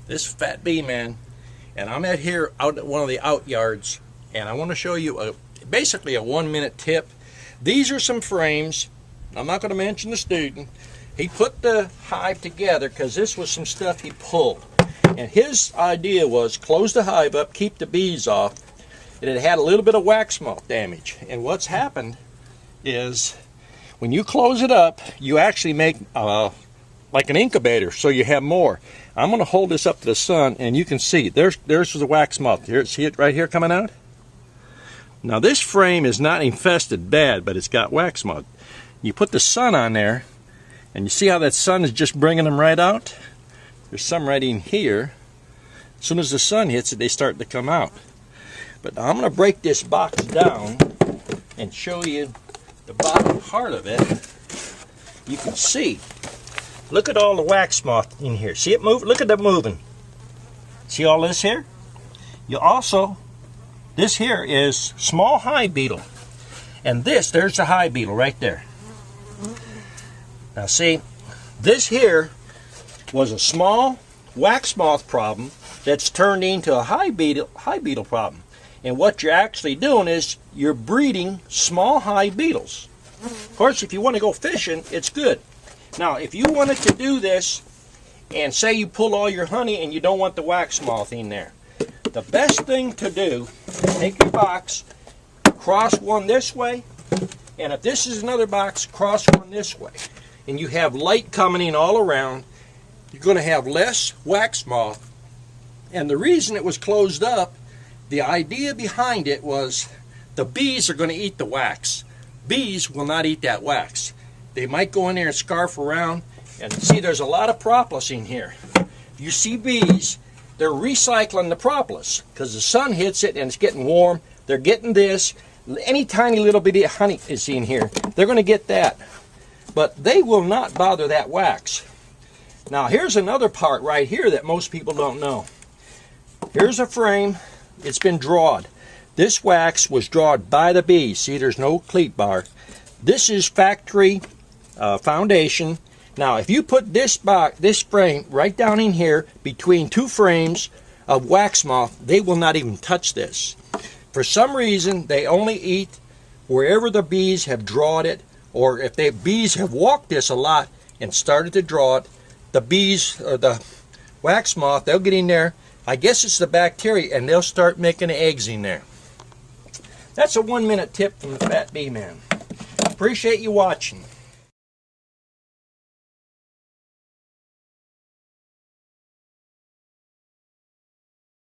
This is Fat Bee Man, and I'm out at one of the out yards, and I want to show you basically a 1-minute tip. These are some frames. I'm not going to mention the student. He put the hive together because this was some stuff he pulled, and his idea was close the hive up, keep the bees off, and it had a little bit of wax moth damage. And what's happened is when you close it up, you actually make like an incubator, so you have more. I'm going to hold this up to the sun, and you can see there's the wax moth. Here, see it right here coming out? Now this frame is not infested bad, but it's got wax moth. You put the sun on there, and you see how that sun is just bringing them right out? There's some right in here. As soon as the sun hits it, they start to come out. But now I'm going to break this box down and show you the bottom part of it. You can see. Look at all the wax moth in here. See it move? Look at it moving. See all this here? You also, this here is small hive beetle. And there's the hive beetle right there. Now see, this here was a small wax moth problem that's turned into a hive beetle problem. And what you're actually doing is you're breeding small hive beetles. Of course, if you want to go fishing, it's good. Now, if you wanted to do this, and say you pull all your honey and you don't want the wax moth in there, the best thing to do, take your box, cross one this way, and if this is another box, cross one this way. And you have light coming in all around, you're going to have less wax moth. And the reason it was closed up, the idea behind it was the bees are going to eat the wax. Bees will not eat that wax. They might go in there and scarf around, and see there's a lot of propolis in here. You see bees, they're recycling the propolis because the sun hits it and it's getting warm. They're getting this. Any tiny little bit of honey is in here, they're going to get that. But they will not bother that wax. Now here's another part right here that most people don't know. Here's a frame. It's been drawed. This wax was drawed by the bees. See, there's no cleat bar. This is factory foundation. Now, if you put this frame right down in here between two frames of wax moth, they will not even touch this. For some reason, they only eat wherever the bees have drawed it, or if the bees have walked this a lot and started to draw it, the bees, or the wax moth, they'll get in there. I guess it's the bacteria, and they'll start making eggs in there. That's a 1-minute tip from the Fat Bee Man. Appreciate you watching.